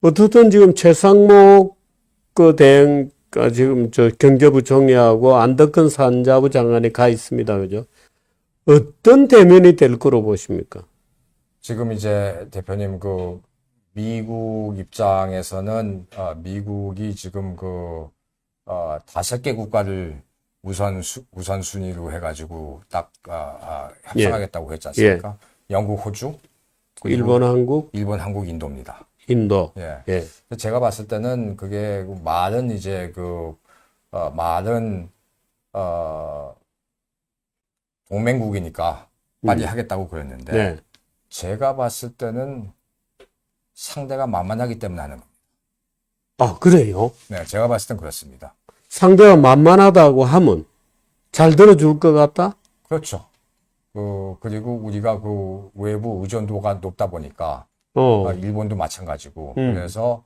어떻든 지금 최상목 그 대행, 지금 저 경제부 총리하고 안덕근 산자부 장관이 가 있습니다. 그죠? 어떤 대면이 될 거로 보십니까? 지금 이제 대표님 그 미국 입장에서는 미국이 지금 그 5개 국가를 우선순위로 해가지고 딱 협상하겠다고 했지 않습니까? 영국, 호주, 그리고 일본, 한국, 일본, 한국, 인도입니다. 인도. 예. 예. 제가 봤을 때는 그게 말은 이제 말은 동맹국이니까 빨리 하겠다고 그랬는데 네. 제가 봤을 때는 상대가 만만하기 때문에 하는 겁니다. 아, 그래요? 네, 제가 봤을 땐 그렇습니다. 상대가 만만하다고 하면 잘 들어줄 것 같다? 그렇죠. 그리고 우리가 그 외부 의존도가 높다 보니까 일본도 마찬가지고 그래서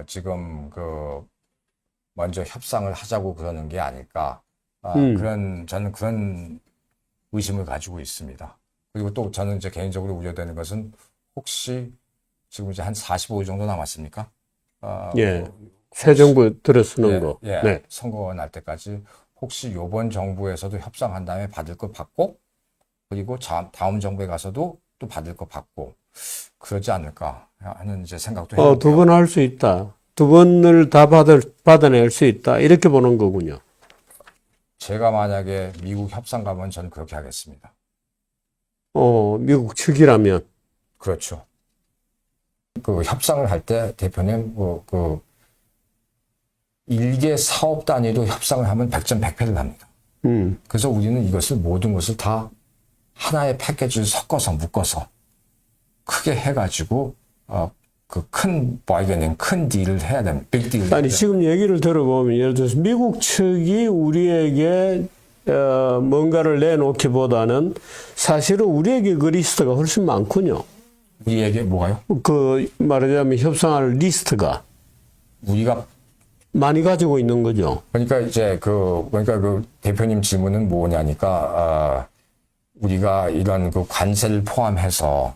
지금 먼저 협상을 하자고 그러는 게 아닐까 저는 그런 의심을 가지고 있습니다. 그리고 또 저는 이제 개인적으로 우려되는 것은 혹시 지금 이제 한 45일 정도 남았습니까? 예. 새 정부 들어서는 거. 예, 네. 선거가 날 때까지 혹시 요번 정부에서도 협상한 다음에 받을 거 받고 그리고 다음 정부에 가서도 또 받을 거 받고 그러지 않을까 하는 이제 생각도 해요. 두 번 할 수 있다. 두 번을 다 받아낼 수 있다. 이렇게 보는 거군요. 제가 만약에 미국 협상 가면 저는 그렇게 하겠습니다. 미국 측이라면. 그렇죠. 그 협상을 할 때 대표님 일개 사업 단위로 협상을 하면 100점 100패를 합니다. 그래서 우리는 모든 것을 다 하나의 패키지를 섞어서 묶어서 크게 해가지고 그 큰 바이게닝, 큰 딜을 해야 됩니다. 빅 딜을. 아니 지금 얘기를 들어보면 예를 들어서 미국 측이 우리에게 뭔가를 내놓기보다는 사실은 우리에게 그 리스트가 훨씬 많군요. 우리에게 뭐가요? 말하자면 협상할 리스트가 우리가 많이 가지고 있는 거죠. 그러니까 이제 그러니까 그 대표님 질문은 뭐냐니까 우리가 이런 그 관세를 포함해서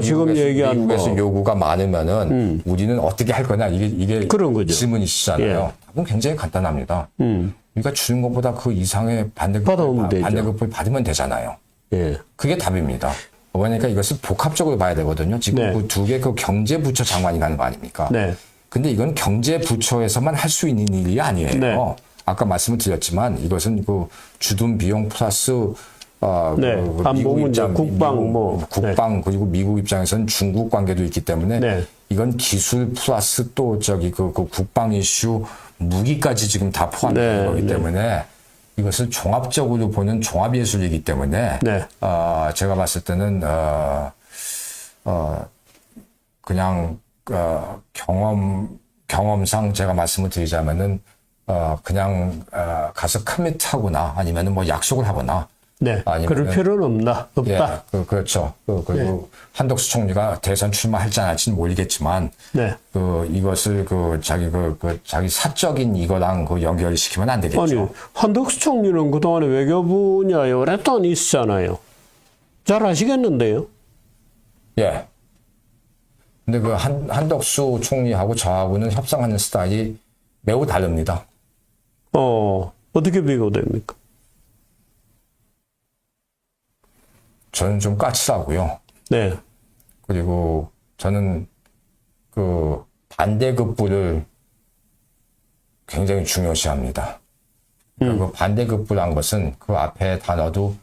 지금 얘기한 미국에서 요구가 많으면은 우리는 어떻게 할 거냐 이게 그런 거죠. 질문이시잖아요. 예. 답은 굉장히 간단합니다. 우리가 주는 것보다 그 이상의 받아오면 되죠. 반대급을 받으면 되잖아요. 예. 그게 답입니다. 그러니까 이것을 복합적으로 봐야 되거든요. 지금 네. 그 두 개 그 경제부처 장관이 가는 거 아닙니까? 네. 근데 이건 경제부처에서만 할 수 있는 일이 아니에요. 네. 아까 말씀을 드렸지만 이것은 그 주둔 비용 플러스 네. 안보 문제, 국방 그리고 미국 입장에서는 중국 관계도 있기 때문에 네. 이건 기술 플러스 또 그 국방 이슈 무기까지 지금 다 포함된 거기 때문에 이것을 종합적으로 보는 종합예술이기 때문에 제가 봤을 때는 그냥 경험상 제가 말씀을 드리자면은 그냥 가서 커밋하거나 아니면은 뭐 약속을 하거나 그럴 필요는 없다. 예, 그렇죠. 그리고 한덕수 총리가 대선 출마할지 안 할지는 모르겠지만 이것을 자기 사적인 이거랑 연결시키면 안 되겠죠. 아니, 한덕수 총리는 그동안에 외교부 분야에 오랫동안 있었잖아요. 잘 아시겠는데요? 예. 근데 한덕수 총리하고 저하고는 협상하는 스타일이 매우 다릅니다. 어떻게 비교됩니까? 저는 좀 까칠하고요. 네. 그리고 저는 반대급부를 굉장히 중요시합니다. 그 반대급부란 것은 그 앞에 단어도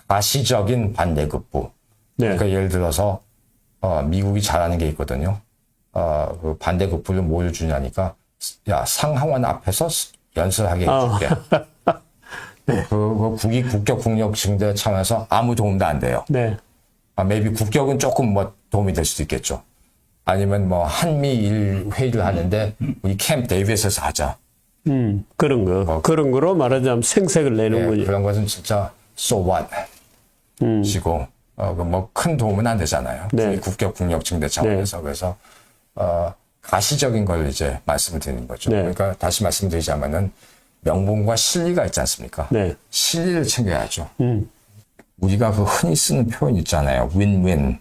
가시적인 반대급부. 그러니까 예를 들어서 미국이 잘하는 게 있거든요. 그 반대급부를 뭘 주냐니까 야 상하원 앞에서 연설하게 해줄게. 국격 국력 증대 차원에서 아무 도움도 안 돼요. 네. maybe 국격은 조금 도움이 될 수도 있겠죠. 아니면 한미일 회의를 하는데 우리 캠프 데이비스에서 하자. 그런 거. 그런 거로 말하자면 생색을 내는 거죠. 그런 것은 진짜 so what 시고 큰 도움은 안 되잖아요. 국격 국력 증대 차원에서. 그래서 가시적인 걸 이제 말씀을 드리는 거죠. 그러니까 다시 말씀드리자면은 명분과 실리가 있지 않습니까? 실리를 챙겨야죠. 우리가 흔히 쓰는 표현 있잖아요. 윈윈.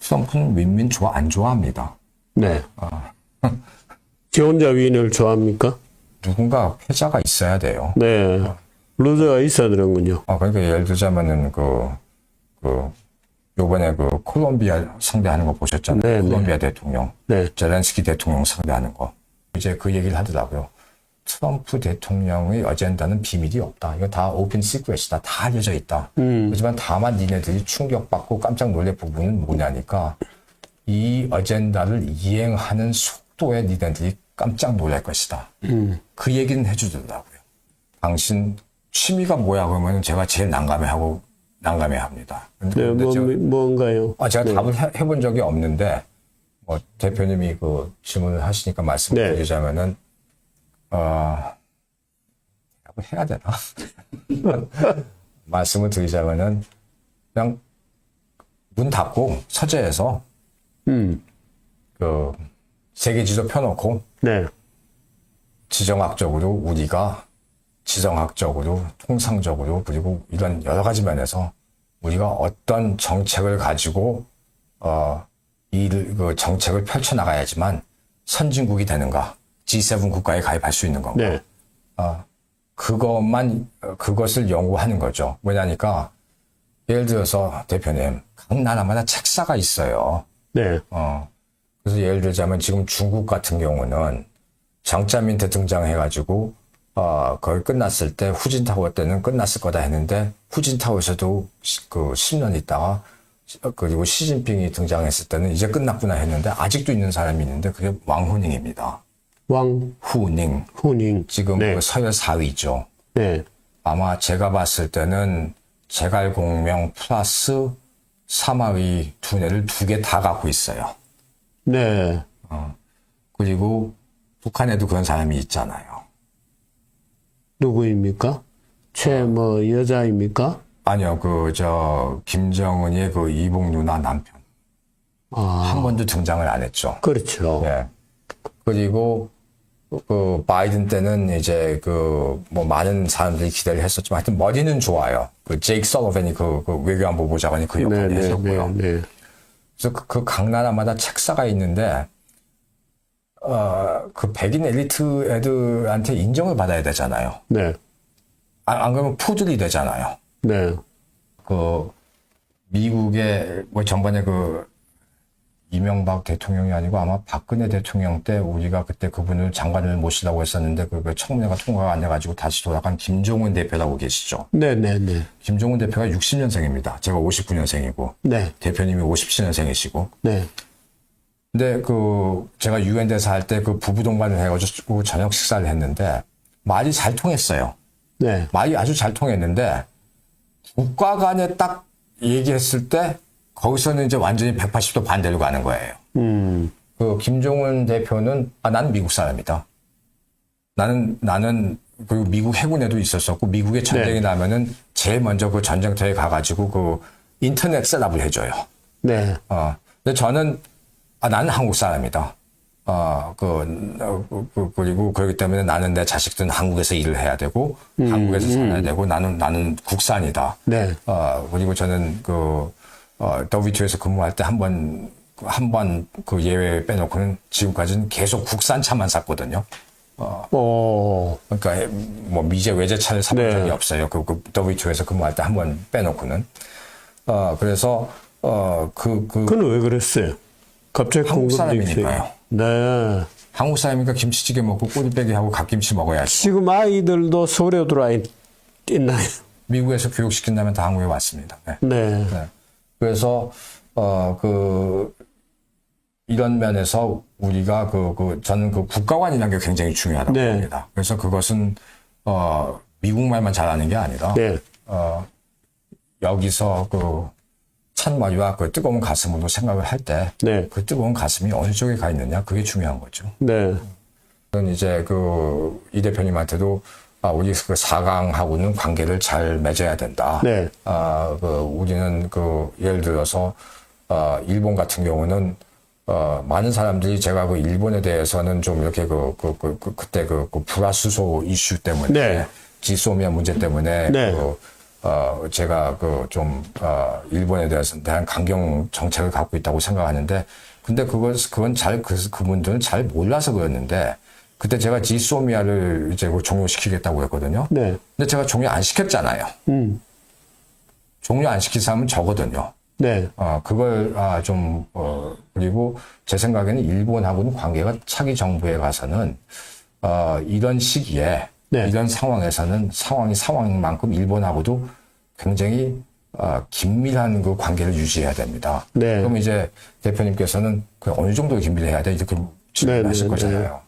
트럼프는 윈윈 안 좋아합니다. 네. 지 혼자 윈을 좋아합니까? 누군가 패자가 있어야 돼요. 네. 루저가 있어야 되는군요. 그러니까 예를 들자면은 요번에 콜롬비아 상대하는 거 보셨잖아요. 네, 콜롬비아 대통령. 네. 제렌스키 대통령 상대하는 거. 이제 그 얘기를 하더라고요. 트럼프 대통령의 어젠다는 비밀이 없다. 이거 다 오픈 시크릿이다. 다 알려져 있다. 하지만 다만 니네들이 충격받고 깜짝 놀랄 부분은 뭐냐니까 이 어젠다를 이행하는 속도에 니네들이 깜짝 놀랄 것이다. 그 얘기는 해주더라고요. 당신 취미가 뭐야? 그러면 제가 제일 난감해합니다. 네, 뭔가요? 제가 네. 답을 해본 적이 없는데, 대표님이 질문을 하시니까 말씀을 네. 드리자면은, 답을 해야 되나? 말씀을 드리자면은, 그냥 문 닫고 서재에서, 세계 지도 펴놓고, 네. 지정학적으로, 통상적으로, 그리고 이런 여러 가지 면에서 우리가 어떤 정책을 가지고, 그 정책을 펼쳐나가야지만 선진국이 되는가, G7 국가에 가입할 수 있는 건가. 네. 그것을 연구하는 거죠. 왜냐니까, 예를 들어서 대표님, 각 나라마다 책사가 있어요. 네. 그래서 예를 들자면 지금 중국 같은 경우는 장짜민트 등장해가지고, 거의 끝났을 때 후진타워 때는 끝났을 거다 했는데 후진타워에서도 10년 있다가 그리고 시진핑이 등장했을 때는 이제 끝났구나 했는데 아직도 있는 사람이 있는데 그게 왕후닝입니다. 후닝. 지금 네. 서열 4위죠. 네. 아마 제가 봤을 때는 제갈공명 플러스 사마위 두뇌를 2개 다 갖고 있어요. 네. 그리고 북한에도 그런 사람이 있잖아요. 누구입니까? 여자입니까? 아니요, 김정은의 이복 누나 남편. 한 번도 등장을 안 했죠. 그렇죠. 예. 그리고, 바이든 때는 이제 많은 사람들이 기대를 했었지만 하여튼 머리는 좋아요. 제이크 서로벤이 외교안보 보좌관이 그 역할을 했었고요. 네. 그래서 각 나라마다 책사가 있는데, 백인 엘리트 애들한테 인정을 받아야 되잖아요. 네. 안 그러면 포들이 되잖아요. 네. 미국의, 전번에 이명박 대통령이 아니고 아마 박근혜 대통령 때 우리가 그때 그분을 장관을 모시라고 했었는데 청문회가 통과가 안 돼가지고 다시 돌아간 김종은 대표라고 계시죠. 네네네. 김종은 대표가 60년생입니다. 제가 59년생이고. 네. 대표님이 57년생이시고. 네. 근데 제가 유엔 대사 할 때 부부 동반을 해가지고 저녁 식사를 했는데 말이 잘 통했어요. 네. 말이 아주 잘 통했는데 국가 간에 딱 얘기했을 때 거기서는 이제 완전히 180도 반대로 가는 거예요. 김종은 대표는 나는 미국 사람이다. 나는 그리고 미국 해군에도 있었었고 미국의 전쟁이 나면은 제일 먼저 전쟁터에 가가지고 인터넷 셋업을 해줘요. 네. 근데 저는 나는 한국 사람이다. 그리고 그렇기 때문에 나는 내 자식들은 한국에서 일을 해야 되고, 한국에서 살아야 되고, 나는 국산이다. 네. 그리고 저는 WTO에서 근무할 때 한 번 예외 빼놓고는 지금까지는 계속 국산차만 샀거든요. 그러니까 미제 외제차를 사본 적이 없어요. WTO에서 근무할 때 한 번 빼놓고는. 그래서, 그건 왜 그랬어요? 갑자기 한국 사람이니까요. 네. 한국 사람이니까 김치찌개 먹고 꼬리빼기 하고 갓김치 먹어야지. 지금 아이들도 서울에 들어와 있나요? 미국에서 교육시킨다면 다 한국에 왔습니다. 네. 네. 그래서, 이런 면에서 우리가 저는 국가관이라는 게 굉장히 중요하다고 봅니다. 그래서 그것은, 미국말만 잘하는 게 아니라, 네. 여기서 찬머리와 뜨거운 가슴으로 생각을 할 때, 네. 그 뜨거운 가슴이 어느 쪽에 가 있느냐, 그게 중요한 거죠. 네. 저는 이제 이 대표님한테도, 우리 4강하고는 관계를 잘 맺어야 된다. 네. 우리는 예를 들어서, 일본 같은 경우는, 많은 사람들이 제가 일본에 대해서는 좀 이렇게 그때 불화수소 이슈 때문에, 네. 지소미아 문제 때문에, 네. 제가 일본에 대한 강경 정책을 갖고 있다고 생각하는데, 근데 그분들은 잘 몰라서 그랬는데, 그때 제가 지소미아를 이제 종료시키겠다고 했거든요. 네. 근데 제가 종료 안 시켰잖아요. 종료 안 시킨 사람은 저거든요. 네. 그리고 제 생각에는 일본하고는 관계가 차기 정부에 가서는, 이런 시기에, 네. 이런 상황에서는 상황인 만큼 일본하고도 굉장히, 긴밀한 그 관계를 유지해야 됩니다. 네. 그럼 이제 대표님께서는 어느 정도 긴밀해야 돼? 이렇게 질문하실 거잖아요.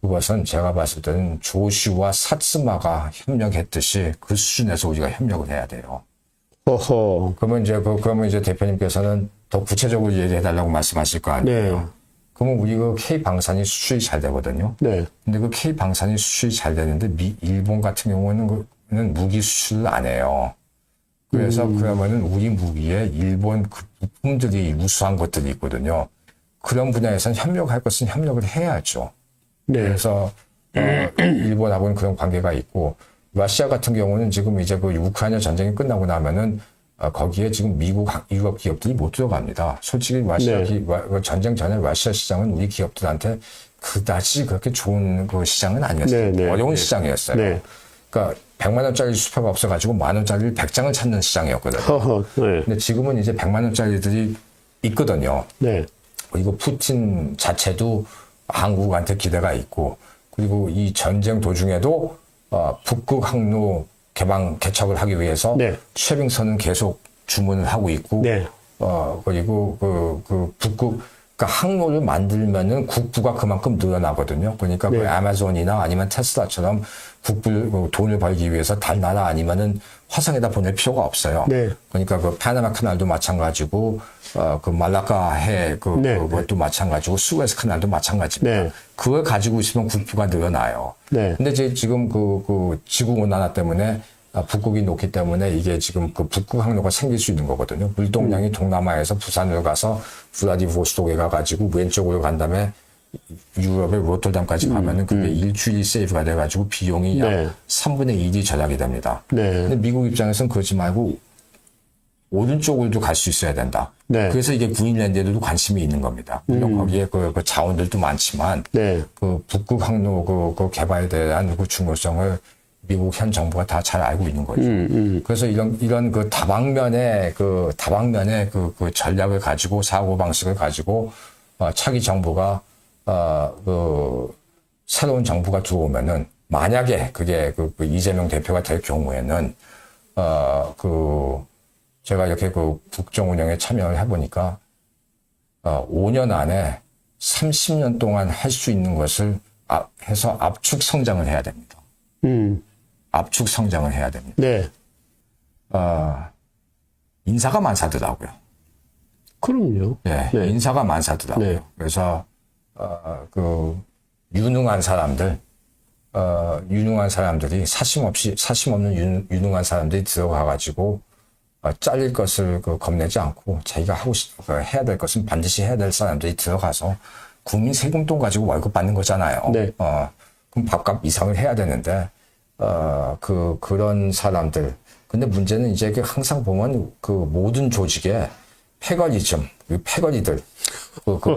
그것은 제가 봤을 때는 조슈와 사츠마가 협력했듯이 그 수준에서 우리가 협력을 해야 돼요. 허허. 그러면 이제 대표님께서는 더 구체적으로 얘기해달라고 말씀하실 거 아니에요. 네. 그러면 우리 그 K 방산이 수출이 잘 되거든요. 네. 근데 그 K 방산이 수출이 잘 되는데 일본 같은 경우는 무기 수출을 안 해요. 그래서 그러면은 우리 무기에 일본 그 부품들이 우수한 것들이 있거든요. 그런 분야에서는 협력할 것은 협력을 해야죠. 네. 그래서 일본하고는 그런 관계가 있고, 러시아 같은 경우는 지금 이제 그 우크라이나 전쟁이 끝나고 나면은 거기에 지금 미국, 유럽 기업들이 못 들어갑니다. 솔직히 전쟁 전에 러시아 시장은 우리 기업들한테 그다지 그렇게 좋은 그 시장은 아니었어요. 네. 어려운 시장이었어요. 네. 그러니까 100만 원짜리 슈퍼가 없어가지고 10,000원짜리를 100장을 찾는 시장이었거든요. 허허. 네. 근데 지금은 이제 100만 원짜리들이 있거든요. 네. 그리고 푸틴 자체도 한국한테 기대가 있고, 그리고 이 전쟁 도중에도 북극 항로 개척을 하기 위해서 네. 최빙선은 계속 주문을 하고 있고, 네. 그리고 그러니까 항로를 만들면은 국부가 그만큼 늘어나거든요. 그러니까 네. 그 아마존이나 아니면 테슬라처럼 돈을 벌기 위해서 달나라 아니면은 화성에다 보낼 필요가 없어요. 네. 그러니까 그 파나마 카날도 마찬가지고, 그 말라카 해 그것도 마찬가지고, 수에즈 카날도 마찬가지입니다. 네. 그걸 가지고 있으면 국부가 늘어나요. 네. 근데 지금 그 지구 온난화 때문에 북극이 녹기 때문에 이게 지금 그 북극 항로가 생길 수 있는 거거든요. 물동량이 동남아에서 부산으로 가서 블라디보스톡에 가가지고 왼쪽으로 간 다음에 유럽의 로터담까지 가면은 그게 일주일이 세이브가 돼가지고 비용이 약 네. 3분의 1이 절약이 됩니다. 네. 근데 미국 입장에서는 그러지 말고 오른쪽으로도 갈 수 있어야 된다. 네. 그래서 이게 그린랜드에도 관심이 있는 겁니다. 물론 거기에 그 자원들도 많지만, 네. 그 북극 항로 그 개발에 대한 그 중요성을 미국 현 정부가 다 잘 알고 있는 거죠. 그래서 이런 그 다방면의 그 전략을 가지고, 사고 방식을 가지고, 차기 정부가, 새로운 정부가 들어오면은, 만약에 그게 그 이재명 대표가 될 경우에는, 제가 이렇게 그 국정 운영에 참여를 해보니까, 5년 안에 30년 동안 할 수 있는 것을 해서 압축 성장을 해야 됩니다. 압축 성장을 해야 됩니다. 네. 인사가 많사더라고요. 그럼요. 네, 네. 인사가 많사더라고요. 네. 그래서 유능한 사람들이 사심 없는 유능한 사람들이 들어가가지고 잘릴 것을 겁내지 않고 자기가 해야 될 것은 반드시 해야 될 사람들이 들어가서 국민 세금돈 가지고 월급 받는 거잖아요. 네. 그럼 밥값 이상을 해야 되는데 그런 사람들. 근데 문제는 이제 항상 보면 그 모든 조직에 패거리들,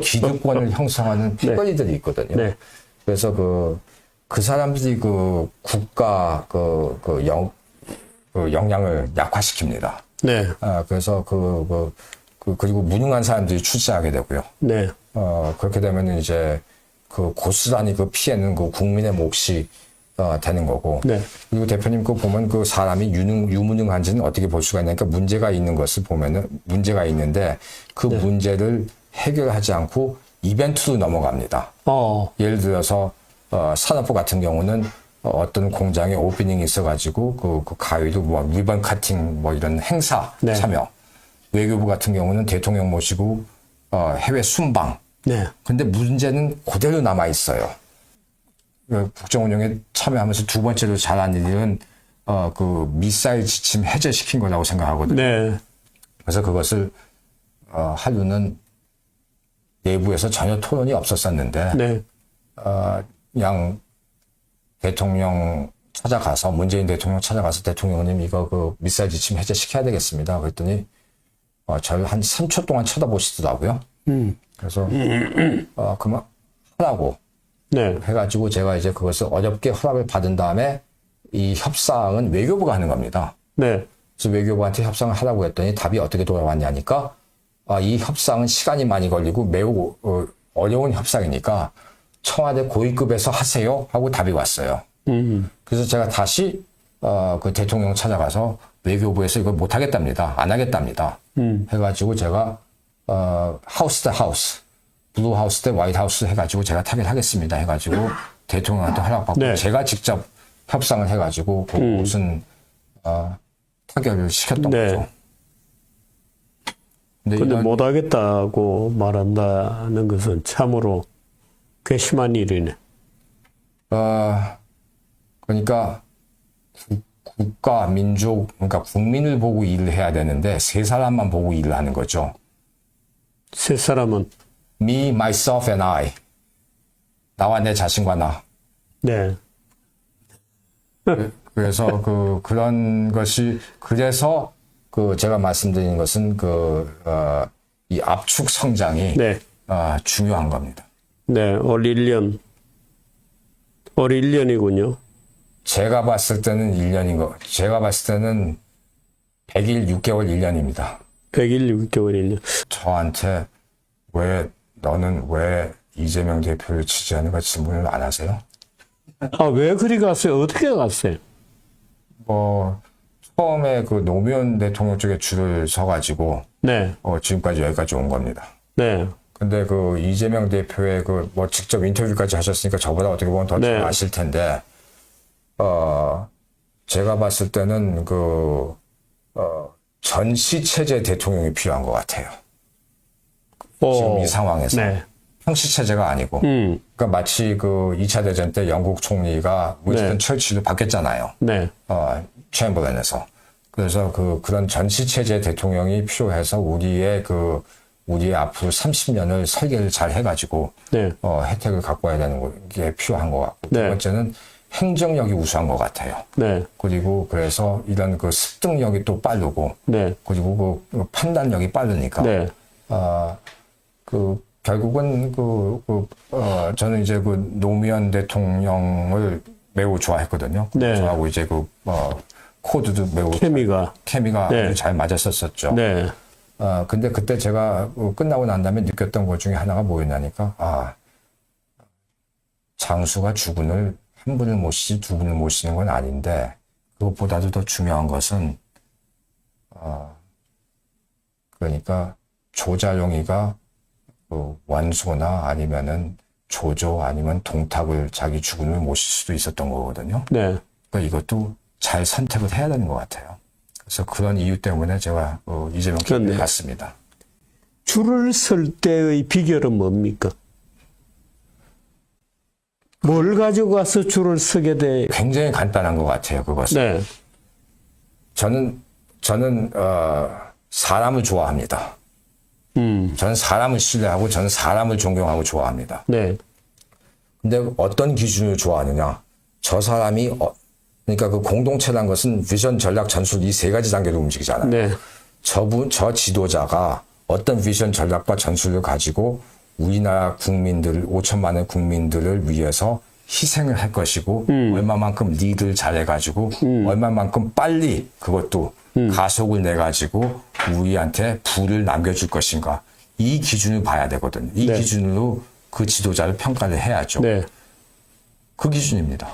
기득권을 형성하는 패거리들이 있거든요. 네. 그래서 그 사람들이 국가 역량을 약화시킵니다. 네. 그래서 그리고 무능한 사람들이 출세하게 되고요. 네. 그렇게 되면 이제 고스란히 피해는 국민의 몫이 되는 거고. 네. 그리고 대표님 보면 사람이 유무능한지는 어떻게 볼 수가 있냐니까 문제가 있는 것을 보면은 문제가 있는데 그 문제를 해결하지 않고 이벤트로 넘어갑니다. 예를 들어서 산업부 같은 경우는 어떤 공장에 오프닝이 있어가지고 그 가위로 리본 커팅 이런 행사 참여. 외교부 같은 경우는 대통령 모시고 해외 순방. 네. 근데 문제는 그대로 남아 있어요. 국정 운영에 참여하면서 두 번째로 잘한 일은 미사일 지침 해제시킨 거라고 생각하거든요. 네. 그래서 그것을 한류는 내부에서 전혀 토론이 없었었는데 네. 양 대통령 찾아가서 문재인 대통령 찾아가서 대통령님 이거 그 미사일 지침 해제시켜야 되겠습니다. 그랬더니 저를 한 3초 동안 쳐다보시더라고요. 그래서 그만 하라고 네. 해가지고 제가 이제 그것을 어렵게 허락을 받은 다음에 이 협상은 외교부가 하는 겁니다. 네. 그래서 외교부한테 협상을 하라고 했더니 답이 어떻게 돌아왔냐니까 이 협상은 시간이 많이 걸리고 매우 어려운 협상이니까 청와대 고위급에서 하세요 하고 답이 왔어요. 그래서 제가 다시 그 대통령 찾아가서 외교부에서 이걸 못 하겠답니다. 안 하겠답니다. 해가지고 제가 하우스 대 하우스, 블루 하우스 대 화이트 하우스 해가지고 제가 타결하겠습니다. 해가지고 대통령한테 허락받고 네. 제가 직접 협상을 해가지고 그것은 타결을 시켰던 네. 거죠. 근데 이런- 못하겠다고 말한다는 것은 참으로 괘씸한 일이네. 그러니까 국가, 민족, 그러니까 국민을 보고 일을 해야 되는데 세 사람만 보고 일을 하는 거죠. 세 사람은 Me, myself and I. 나와 내 자신과 나. 네. 그래서 그런 것이 그래서 제가 말씀드린 것은 이 압축 성장이 네. 중요한 겁니다. 네. 올 1년. 올 1년이군요. 제가 봤을 때는 1년인 거. 제가 봤을 때는 100일, 6개월, 1년입니다. 100일, 6개월, 1년. 저한테 너는 왜 이재명 대표를 지지하는가 질문을 안 하세요? 왜 그리 갔어요? 어떻게 갔어요? 처음에 노무현 대통령 쪽에 줄을 서가지고 네. 지금까지 여기까지 온 겁니다. 네. 근데 이재명 대표의 직접 인터뷰까지 하셨으니까 저보다 어떻게 보면 더 잘 네. 아실 텐데, 제가 봤을 때는 전시체제 대통령이 필요한 것 같아요. 지금 이 상황에서. 네. 형식체제가 아니고. 그러니까 마치 2차 대전 때 영국 총리가 윈스턴 네. 철칠로 바뀌었잖아요. 네. 챔버len에서. 그래서 그런 전시체제 대통령이 필요해서 우리의 앞으로 30년을 설계를 잘 해가지고, 네. 혜택을 갖고 와야 되는 게 필요한 것 같고. 네. 두 번째는 행정력이 우수한 것 같아요. 네. 그리고 그래서 이런 습득력이 또 빠르고, 네. 그리고 판단력이 빠르니까, 네. 결국은 저는 이제 노무현 대통령을 매우 좋아했거든요. 네. 저하고 이제 코드도 매우 케미가 네. 아주 잘 맞았었죠. 네. 근데 그때 제가 끝나고 난 다음에 느꼈던 것 중에 하나가 뭐였냐니까, 장수가 주군을 한 분을 모시지 두 분을 모시는 건 아닌데, 그것보다도 더 중요한 것은, 그러니까 조자룡이가 완소나 아니면은 조조 아니면 동탁을 자기 주군을 모실 수도 있었던 거거든요. 네. 그러니까 이것도 잘 선택을 해야 되는 것 같아요. 그래서 그런 이유 때문에 제가 이재명 캠프에 갔습니다. 줄을 설 때의 비결은 뭡니까? 뭘 가지고 가서 줄을 서게 돼? 굉장히 간단한 것 같아요. 그것은. 네. 저는 사람을 좋아합니다. 저는 사람을 신뢰하고 저는 사람을 존경하고 좋아합니다. 네. 근데 어떤 기준을 좋아하느냐? 저 사람이 그러니까 공동체란 것은 비전, 전략, 전술 이 세 가지 단계로 움직이잖아요. 네. 저 지도자가 어떤 비전, 전략과 전술을 가지고 우리나라 국민들, 5천만의 국민들을 위해서 희생을 할 것이고 얼마만큼 리드를 잘해가지고 얼마만큼 빨리 그것도 가속을 내가지고 우리한테 부를 남겨줄 것인가. 이 기준을 봐야 되거든요. 이 네. 기준으로 그 지도자를 평가를 해야죠. 네. 그 기준입니다.